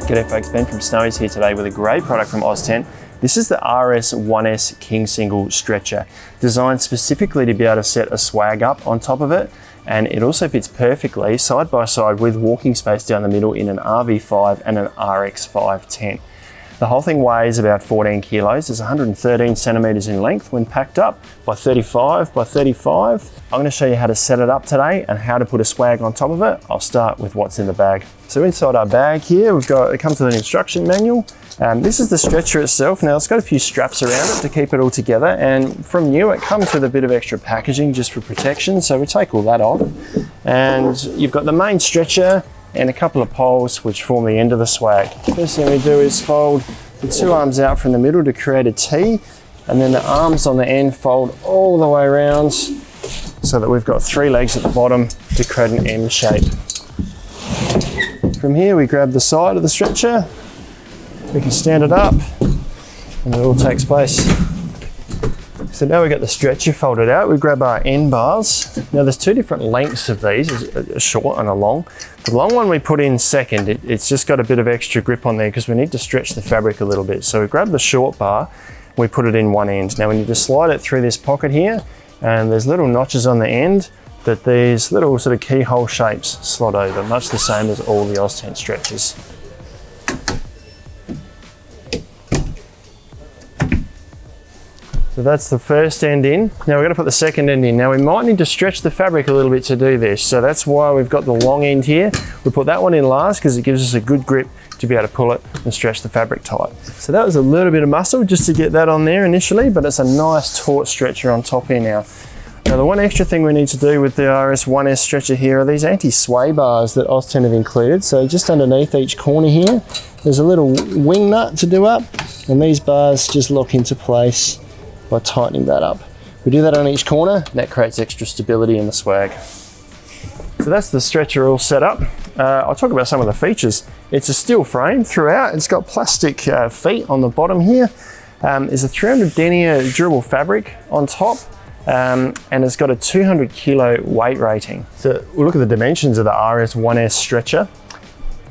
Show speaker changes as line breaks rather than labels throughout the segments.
G'day folks, Ben from Snowy's here today with a great product from Oztent. This is the RS-1S King Single Stretcher, designed specifically to be able to set a swag up on top of it, and it also fits perfectly side by side with walking space down the middle in an RV5 and an RX-5 tent. The whole thing weighs about 14 kilos. It's 113 centimeters in length when packed up by 35 by 35. I'm going to show you how to set it up today and how to put a swag on top of it. I'll start with what's in the bag. So inside our bag here, it comes with an instruction manual. This is the stretcher itself. Now it's got a few straps around it to keep it all together, and from new it comes with a bit of extra packaging just for protection. So we take all that off, and you've got the main stretcher and a couple of poles which form the end of the swag. First thing we do is fold the two arms out from the middle to create a T, and then the arms on the end fold all the way around so that we've got three legs at the bottom to create an M shape. From here we grab the side of the stretcher, we can stand it up, and it all takes place. So now we've got the stretcher folded out, we grab our end bars. Now there's two different lengths of these, a short and a long. The long one we put in second. It's just got a bit of extra grip on there because we need to stretch the fabric a little bit. So we grab the short bar, we put it in one end. Now we need to slide it through this pocket here, and there's little notches on the end that these little sort of keyhole shapes slot over, much the same as all the Oztent stretchers. So that's the first end in. Now we're going to put the second end in. Now we might need to stretch the fabric a little bit to do this. So that's why we've got the long end here. We put that one in last because it gives us a good grip to be able to pull it and stretch the fabric tight. So that was a little bit of muscle just to get that on there initially, but it's a nice taut stretcher on top here now. Now the one extra thing we need to do with the RS-1S stretcher here are these anti-sway bars that Oztent have included. So just underneath each corner here, there's a little wing nut to do up, and these bars just lock into place by tightening that up. We do that on each corner, and that creates extra stability in the swag. So that's the stretcher all set up. I'll talk about some of the features. It's a steel frame throughout. It's got plastic feet on the bottom here. There's a 300 denier durable fabric on top, and it's got a 200 kilo weight rating. So we'll look at the dimensions of the RS-1S stretcher.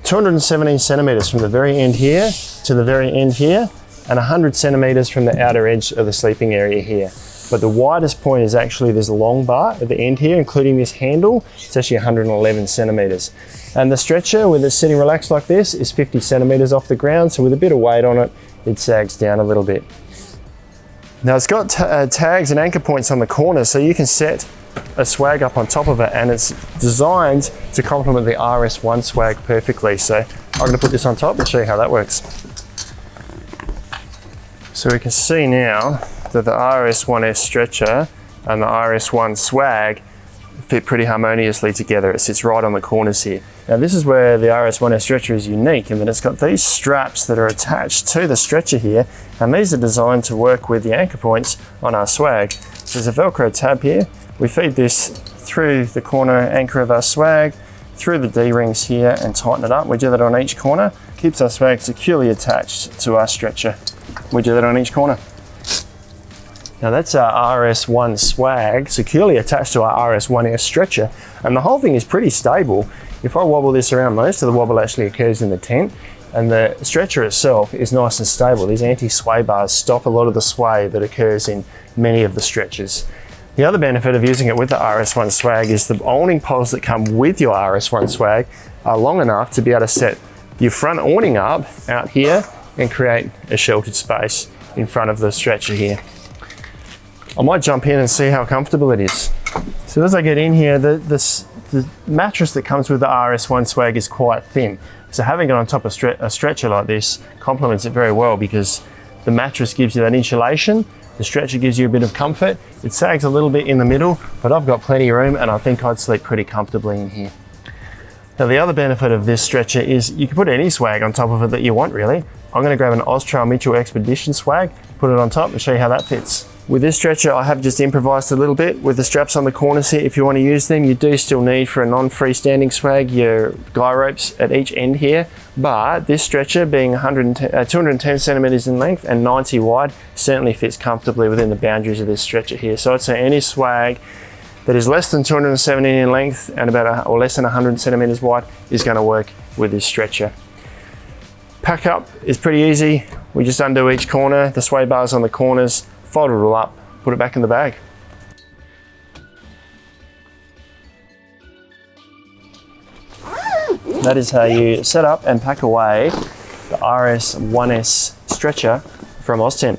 217 centimeters from the very end here to the very end here, and 100 centimeters from the outer edge of the sleeping area here. But the widest point is actually this long bar at the end here, including this handle. It's actually 111 centimeters. And the stretcher, with it sitting relaxed like this, is 50 centimeters off the ground. So with a bit of weight on it, it sags down a little bit. Now it's got tags and anchor points on the corners, so you can set a swag up on top of it, and it's designed to complement the RS-1 swag perfectly. So I'm going to put this on top and show you how that works. So we can see now that the RS-1S stretcher and the RS-1 swag fit pretty harmoniously together. It sits right on the corners here. Now this is where the RS-1S stretcher is unique, in that it's got these straps that are attached to the stretcher here, and these are designed to work with the anchor points on our swag. There's a Velcro tab here. We feed this through the corner anchor of our swag, through the D-rings here, and tighten it up. We do that on each corner. Keeps our swag securely attached to our stretcher. We do that on each corner. Now that's our RS-1 swag securely attached to our RS-1S stretcher, and the whole thing is pretty stable. If I wobble this around, most of the wobble actually occurs in the tent, and the stretcher itself is nice and stable. These anti-sway bars stop a lot of the sway that occurs in many of the stretchers. The other benefit of using it with the RS-1 swag is the awning poles that come with your RS-1 swag are long enough to be able to set your front awning up out here and create a sheltered space in front of the stretcher here. I might jump in and see how comfortable it is. So as I get in here, the mattress that comes with the RS-1 swag is quite thin. So having it on top of a stretcher like this complements it very well, because the mattress gives you that insulation, the stretcher gives you a bit of comfort. It sags a little bit in the middle, but I've got plenty of room, and I think I'd sleep pretty comfortably in here. Now the other benefit of this stretcher is you can put any swag on top of it that you want, really. I'm going to grab an Oztrail Mutual Expedition swag, put it on top and show you how that fits. With this stretcher, I have just improvised a little bit with the straps on the corners here. If you want to use them, you do still need, for a non-freestanding swag, your guy ropes at each end here. But this stretcher, being 210 centimeters in length and 90 wide, certainly fits comfortably within the boundaries of this stretcher here. So I'd say any swag that is less than 217 in length and or less than 100 centimeters wide is going to work with this stretcher. Pack up is pretty easy. We just undo each corner, the sway bars on the corners, fold it all up, put it back in the bag. That is how you set up and pack away the RS-1S stretcher from Oztent.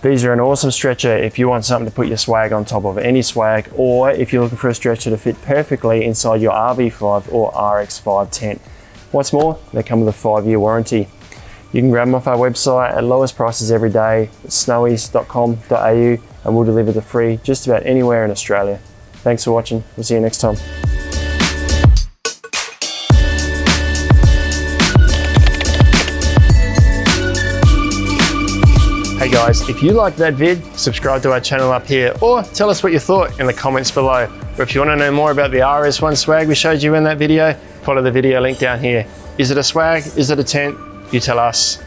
These are an awesome stretcher if you want something to put your swag on top of, any swag, or if you're looking for a stretcher to fit perfectly inside your RV5 or RX-5 tent. What's more, they come with a 5-year warranty. You can grab them off our website at lowest prices every day at snowies.com.au, and we'll deliver the free just about anywhere in Australia. Thanks for watching. We'll see you next time. Hey guys, if you liked that vid, subscribe to our channel up here, or tell us what you thought in the comments below. Or if you want to know more about the RS-1 swag we showed you in that video, follow the video link down here. Is it a swag? Is it a tent? You tell us.